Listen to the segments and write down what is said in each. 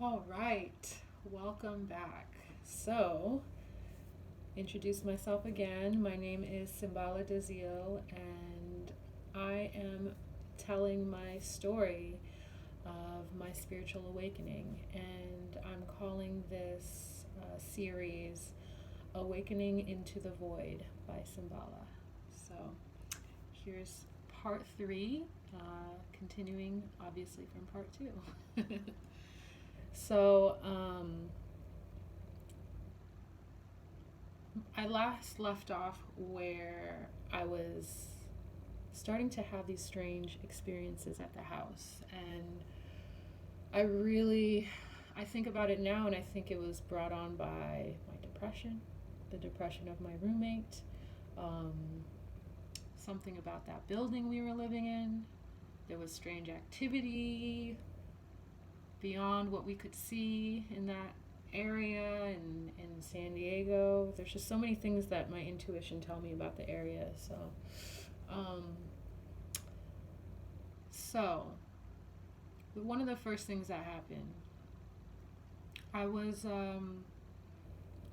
All right, welcome back. So, introduce myself again. My name is Simbala Dezio, and I am telling my story of my spiritual awakening. And I'm calling this series Awakening into the Void by Simbala. So, here's part three, continuing obviously from part two. So, I last left off where I was starting to have these strange experiences at the house. And I think about it now and I think it was brought on by my depression, the depression of my roommate, um, something about that building we were living in. There was strange activity beyond what we could see in that area and in San Diego. There's just so many things that my intuition tell me about the area. Um, so one of the first things that happened, I was um,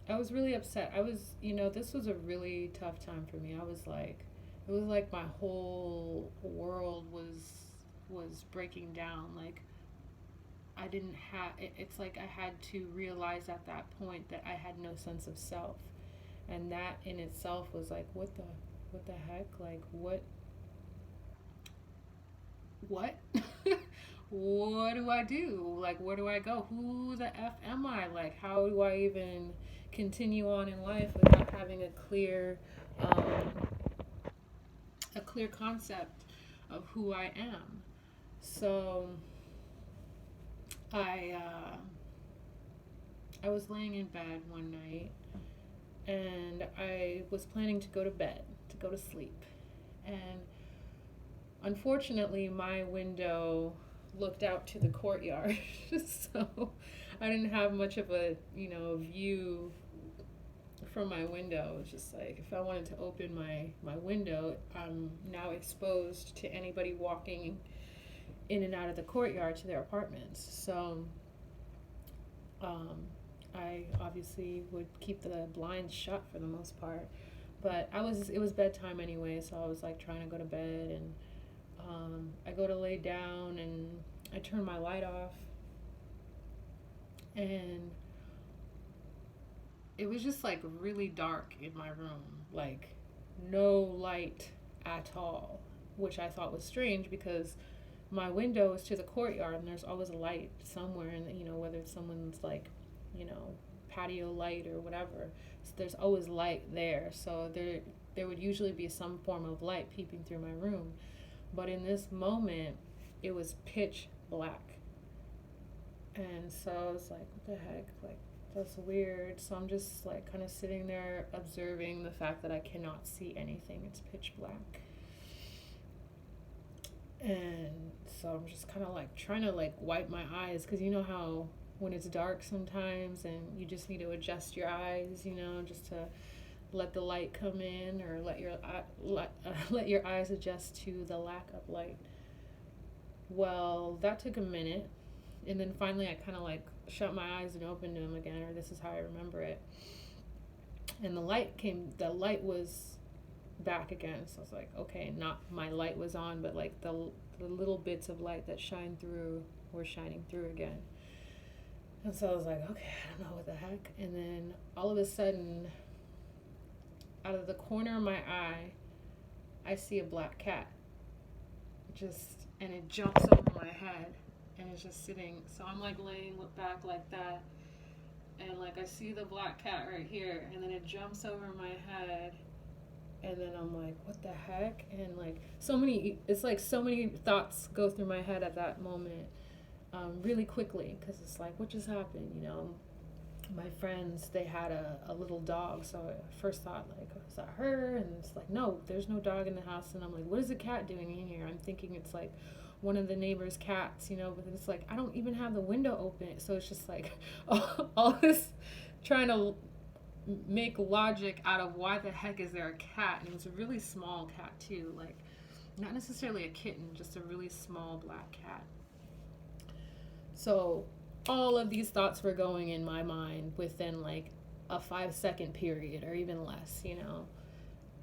I was really upset. This was a really tough time for me. It was like my whole world was breaking down. Like I didn't have it's like I had to realize at that point that I had no sense of self, and that in itself was like what the heck, like what what do I do, like where do I go, who the f am I, like how do I even continue on in life without having um, a clear concept of who I am. So I I was laying in bed one night and I was planning to go to bed, to go to sleep. And unfortunately, my window looked out to the courtyard. So I didn't have much of a, view from my window. It's just like if I wanted to open my window, I'm now exposed to anybody walking in and out of the courtyard to their apartments. So um, I obviously would keep the blinds shut for the most part. But it was bedtime anyway, so I was like trying to go to bed, and I go to lay down and I turn my light off, and it was just like really dark in my room, like no light at all, which I thought was strange because my window is to the courtyard and there's always a light somewhere, and whether it's someone's like, you know patio light or whatever, so there's always light there, so there would usually be some form of light peeping through my room. But in this moment it was pitch black, and so I was like, what the heck, like that's weird. So I'm just like kind of sitting there observing the fact that I cannot see anything, it's pitch black. And so I'm just kind of like trying to like wipe my eyes, because you know how when it's dark sometimes and you just need to adjust your eyes, just to let the light come in, or let your eyes adjust to the lack of light. Well, that took a minute, and then finally I kind of like shut my eyes and opened them again, or this is how I remember it. And the light was back again. So I was like, okay, not my light was on, but like the little bits of light that shine through were shining through again. And so I was like, okay, I don't know what the heck. And then all of a sudden, out of the corner of my eye, I see a black cat. And it jumps over my head and it's just sitting. So I'm like laying back like that. And like I see the black cat right here. And then it jumps over my head. And then I'm like, what the heck? And like it's like so many thoughts go through my head at that moment, really quickly, because it's like, what just happened? My friends, they had a little dog, so I first thought like, is that her? And it's like, no, there's no dog in the house. And I'm like, what is a cat doing in here? I'm thinking it's like one of the neighbors' cats, but it's like I don't even have the window open, so it's just like all this trying to make logic out of why the heck is there a cat. And it was a really small cat too, like not necessarily a kitten, just a really small black cat. So all of these thoughts were going in my mind within like a 5 second period or even less, you know.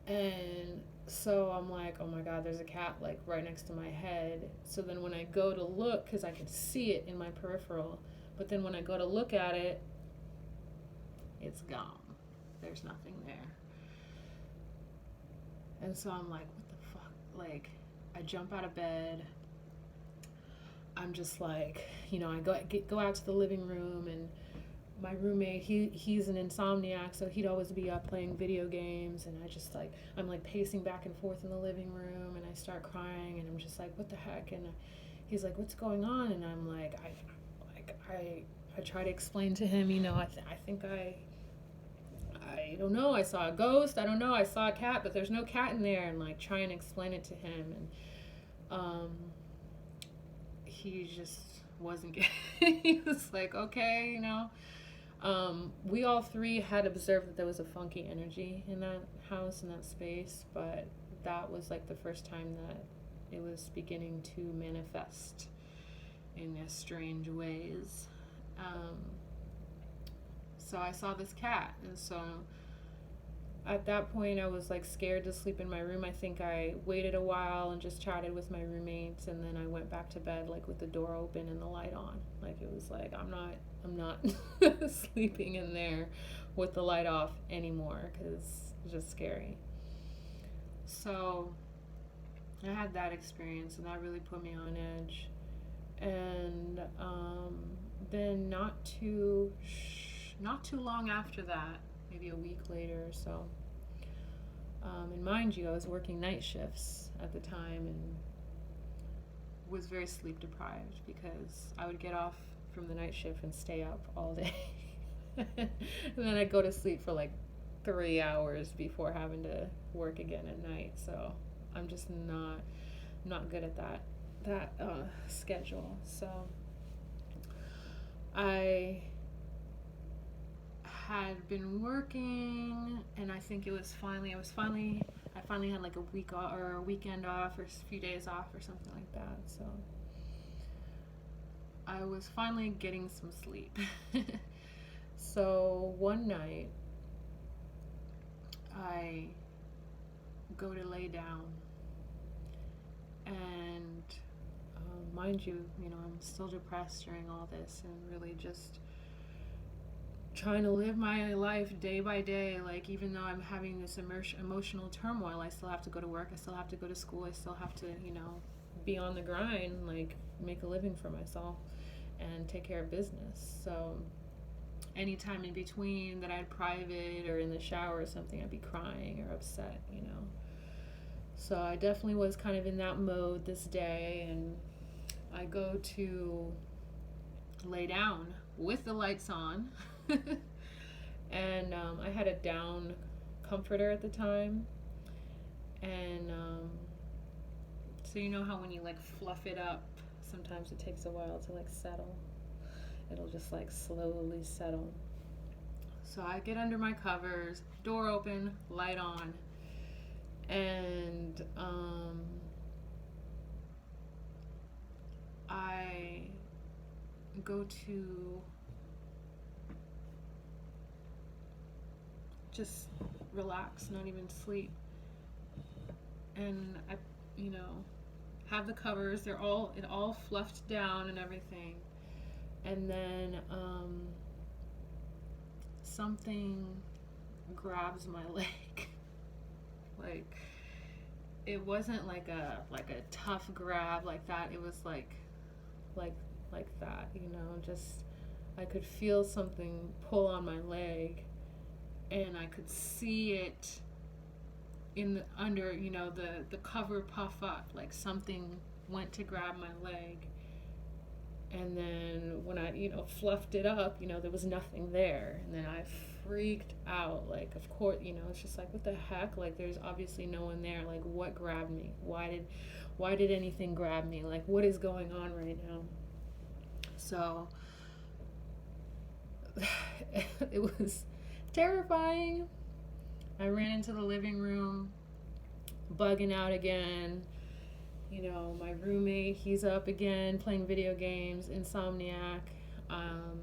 And so I'm like, oh my God, there's a cat like right next to my head. So then when I go to look, because I can see it in my peripheral, but then when I go to look at it, it's gone. There's nothing there. And so I'm like, what the fuck? Like, I jump out of bed. I'm just like, you know, I go out to the living room, and my roommate, he's an insomniac, so he'd always be up playing video games, and I'm like pacing back and forth in the living room, and I start crying, and I'm just like, what the heck? And he's like, what's going on? And I'm like, I try to explain to him, you know, I think I don't know, I saw a ghost, I don't know, I saw a cat, but there's no cat in there, and like try and explain it to him, and he just wasn't getting. He was like, okay, you know. We all three had observed that there was a funky energy in that house, in that space, but that was like the first time that it was beginning to manifest in strange ways. So I saw this cat, and so at that point I was like scared to sleep in my room. I think I waited a while and just chatted with my roommates, and then I went back to bed like with the door open and the light on. Like it was like, I'm not sleeping in there with the light off anymore, because it's just scary. So I had that experience, and that really put me on edge. And then not too long after that, maybe a week later or so, and mind you, I was working night shifts at the time and was very sleep deprived, because I would get off from the night shift and stay up all day. And then I'd go to sleep for like 3 hours before having to work again at night. So I'm just not good at that schedule. So I had been working, and I think I finally had like a week off, or a weekend off, or a few days off or something like that. So I was finally getting some sleep. So one night I go to lay down, and mind you, I'm still depressed during all this, and really just trying to live my life day by day. Like, even though I'm having this emotional turmoil, I still have to go to work, I still have to go to school, I still have to, be on the grind, like make a living for myself and take care of business. So anytime in between that I had private or in the shower or something, I'd be crying or upset, So I definitely was kind of in that mode this day, and I go to lay down with the lights on. And I had a down comforter at the time, and so you know how when you like fluff it up, sometimes it takes a while to like settle. It'll just like slowly settle. So I get under my covers, door open, light on, and I go to just relax, not even sleep. And I, have the covers, it all fluffed down and everything. And then something grabs my leg. Like, it wasn't like a tough grab like that. It was like that, just I could feel something pull on my leg, and I could see it under the cover puff up, like something went to grab my leg. And then when I fluffed it up, there was nothing there. And then I freaked out. Like, of course, it's just like, what the heck? Like, there's obviously no one there. Like, what grabbed me? Why did anything grab me? Like, what is going on right now? So it was terrifying. I ran into the living room, bugging out again. My roommate, he's up again playing video games, insomniac. Um,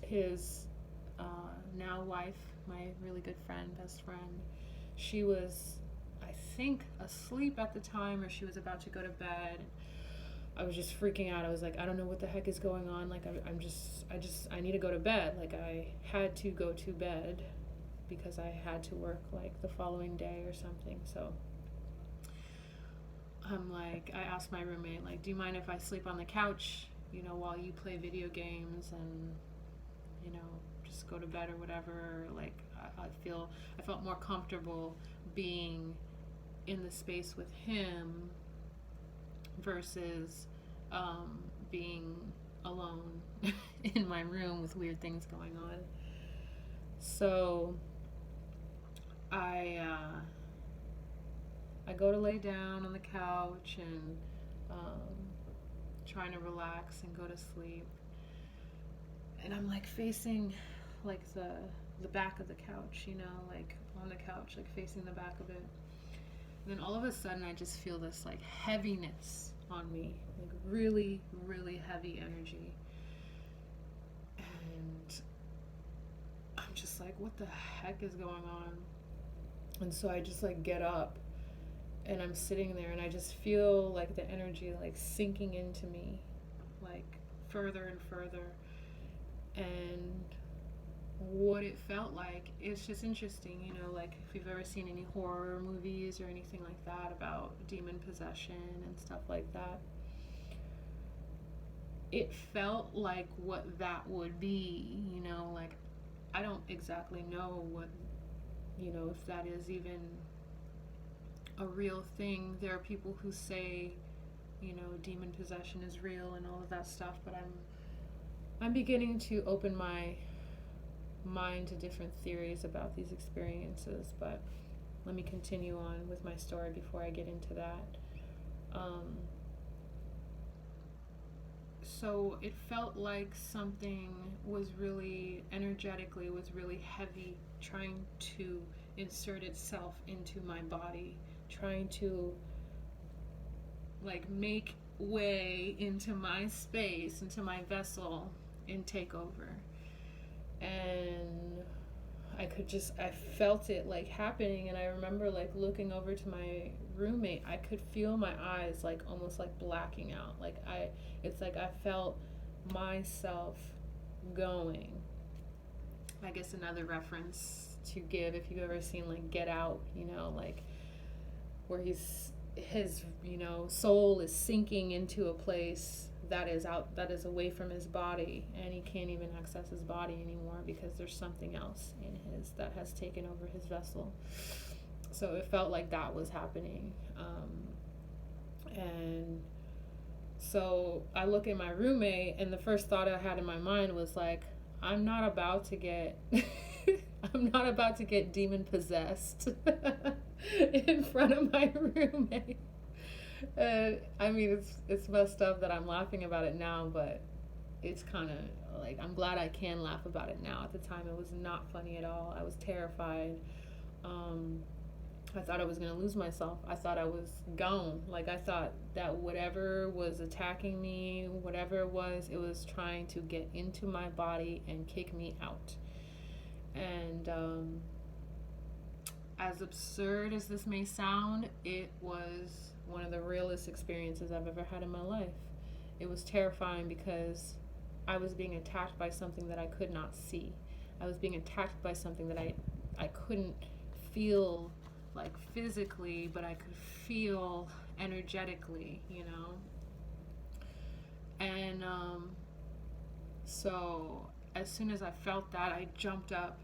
his now wife, my really good friend, best friend, she was, I think, asleep at the time, or she was about to go to bed. I was just freaking out. I was like, I don't know what the heck is going on. Like, I need to go to bed. Like, I had to go to bed because I had to work like the following day or something. So I'm like, I asked my roommate, like, do you mind if I sleep on the couch, while you play video games and, you know, just go to bed or whatever. Like, I felt more comfortable being in the space with him versus being alone in my room with weird things going on. So I go to lay down on the couch and trying to relax and go to sleep. And I'm like facing like the back of the couch, like on the couch, like facing the back of it. And then all of a sudden I just feel this like heaviness on me, like really, really heavy energy. And I'm just like, what the heck is going on? And so I just like get up and I'm sitting there and I just feel like the energy like sinking into me, like further and further. And what it felt like, it's just interesting, like if you've ever seen any horror movies or anything like that about demon possession and stuff like that, it felt like what that would be, like I don't exactly know what, if that is even a real thing. There are people who say, demon possession is real and all of that stuff, but I'm beginning to open my mind to different theories about these experiences. But let me continue on with my story before I get into that. So it felt like something was really energetically, was really heavy, trying to insert itself into my body, trying to like make way into my space, into my vessel, and take over. And I felt it like happening. And I remember like looking over to my roommate. I could feel my eyes like almost like blacking out. It's like I felt myself going. I guess another reference to give, if you've ever seen like Get Out, like where his soul is sinking into a place that is away from his body, and he can't even access his body anymore because there's something else in his that has taken over his vessel. So it felt like that was happening. And so I look at my roommate, and the first thought I had in my mind was like, I'm not about to get demon possessed in front of my roommate. I mean, it's messed up that I'm laughing about it now, but it's kind of like, I'm glad I can laugh about it now. At the time, it was not funny at all. I was terrified. I thought I was going to lose myself. I thought I was gone. Like, I thought that whatever was attacking me, whatever it was trying to get into my body and kick me out. And as absurd as this may sound, it was one of the realest experiences I've ever had in my life. It was terrifying because I was being attacked by something that I could not see. I was being attacked by something that I couldn't feel like physically, but I could feel energetically, And so as soon as I felt that, I jumped up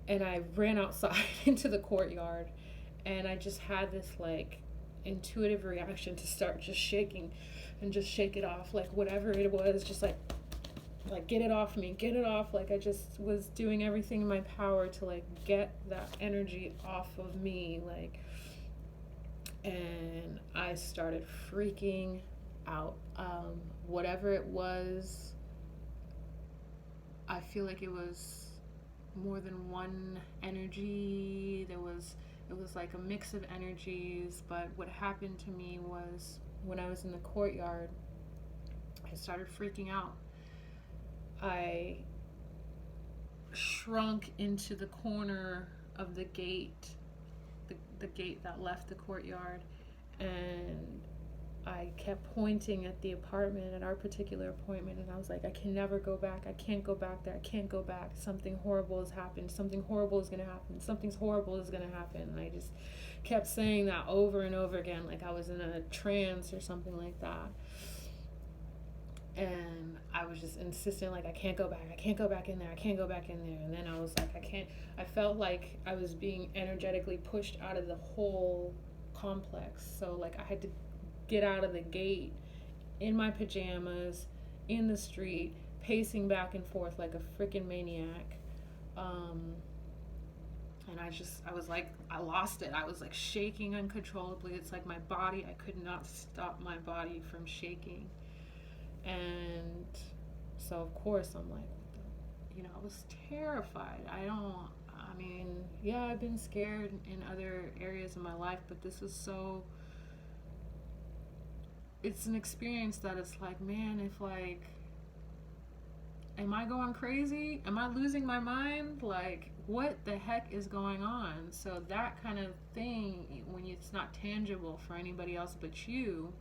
and I ran outside into the courtyard, and I just had this like intuitive reaction to start just shaking and just shake it off, like whatever it was, just like get it off me, get it off. Like I just was doing everything in my power to like get that energy off of me, like. And I started freaking out. Whatever it was, I feel like it was more than one energy. It was like a mix of energies. But what happened to me was, when I was in the courtyard, I started freaking out. I shrunk into the corner of the gate, the gate that left the courtyard, and I kept pointing at the apartment, at our particular apartment, and I was like, I can never go back. I can't go back there. I can't go back. Something horrible has happened. Something horrible is going to happen. Something horrible is going to happen. And I just kept saying that over and over again, like I was in a trance or something like that. And I was just insistent, like, I can't go back. I can't go back in there. I can't go back in there. And then I was like, I can't. I felt like I was being energetically pushed out of the whole complex. So, like, I had to get out of the gate in my pajamas, in the street, pacing back and forth like a freaking maniac. And I was like, I lost it. I was like shaking uncontrollably. It's like my body, I could not stop my body from shaking. And so, of course, I'm like, I was terrified. I mean, yeah, I've been scared in other areas of my life, but this was it's an experience that it's like, man, if like, am I going crazy? Am I losing my mind? Like, what the heck is going on? So that kind of thing, when it's not tangible for anybody else but you,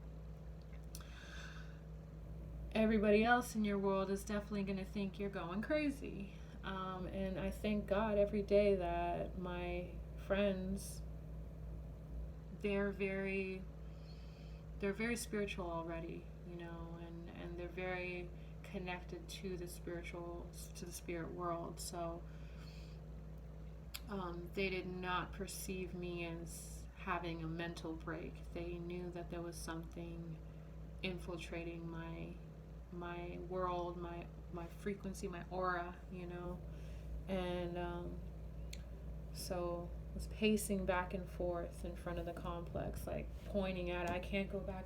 everybody else in your world is definitely going to think you're going crazy. And I thank God every day that my friends, they're very spiritual already, and they're very connected to the spirit world. So they did not perceive me as having a mental break. They knew that there was something infiltrating my world, my frequency, my aura, and so I was pacing back and forth in front of the complex, like pointing at it. I can't go back,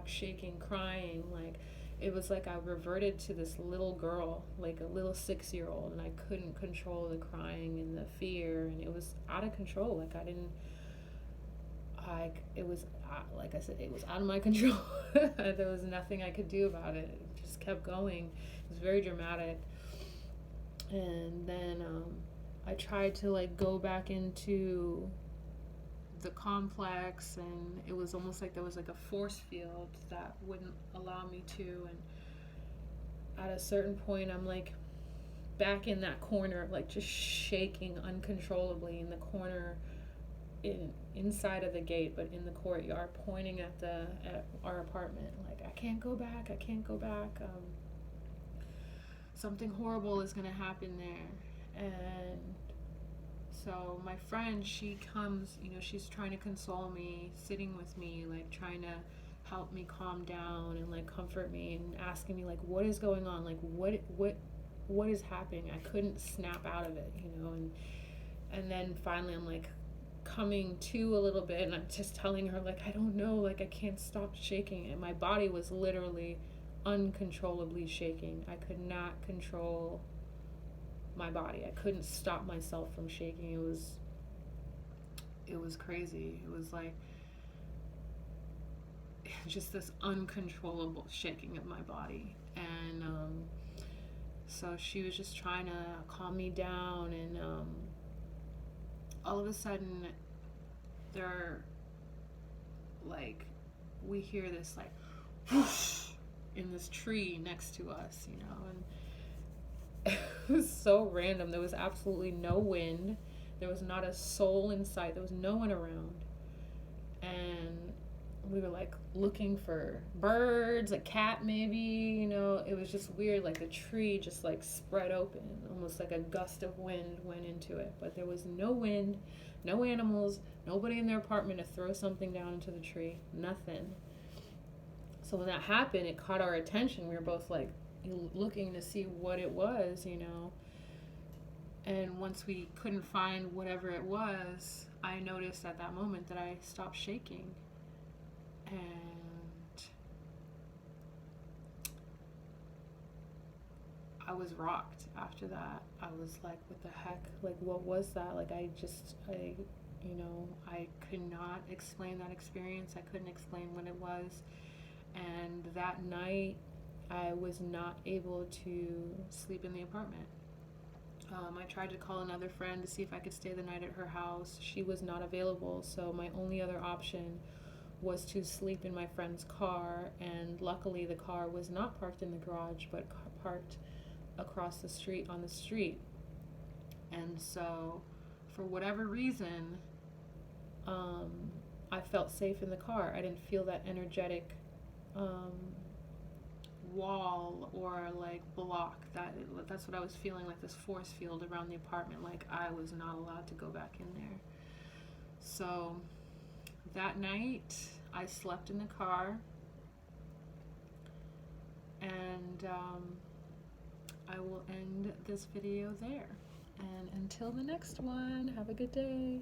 shaking, crying. Like, it was like I reverted to this little girl, like a little 6-year-old, and I couldn't control the crying and the fear, and it was out of control. Like, it was, like I said, it was out of my control. There was nothing I could do about it. It just kept going. It was very dramatic. And then I tried to like go back into the complex, and it was almost like there was like a force field that wouldn't allow me to. And at a certain point, I'm like back in that corner, like just shaking uncontrollably in the corner, inside of the gate, but in the courtyard, pointing at our apartment, like, I can't go back. Something horrible is gonna happen there. And so my friend, she comes, she's trying to console me, sitting with me, like trying to help me calm down and like comfort me, and asking me like, what is going on, like what is happening. I couldn't snap out of it, and then finally I'm like coming to a little bit, and I'm just telling her like, I don't know, like I can't stop shaking. And my body was literally uncontrollably shaking. I could not control my body. I couldn't stop myself from shaking. It was crazy. It was like just this uncontrollable shaking of my body. And so she was just trying to calm me down, and all of a sudden we hear this like whoosh in this tree next to us, and it was so random. There was absolutely no wind. There was not a soul in sight. There was no one around. And we were like looking for birds, a cat maybe, it was just weird. Like the tree just like spread open, almost like a gust of wind went into it. But there was no wind, no animals, nobody in their apartment to throw something down into the tree, nothing. So when that happened, it caught our attention. We were both like looking to see what it was, And once we couldn't find whatever it was, I noticed at that moment that I stopped shaking. And I was rocked after that. I was like, what the heck? Like, what was that? Like, I could not explain that experience. I couldn't explain what it was. And that night, I was not able to sleep in the apartment. I tried to call another friend to see if I could stay the night at her house. She was not available, so my only other option was to sleep in my friend's car, and luckily the car was not parked in the garage but parked across the street on the street. And so for whatever reason, I felt safe in the car. I didn't feel that energetic wall or like block. That's what I was feeling, like this force field around the apartment, like I was not allowed to go back in there. So that night I slept in the car, and I will end this video there. And until the next one, have a good day.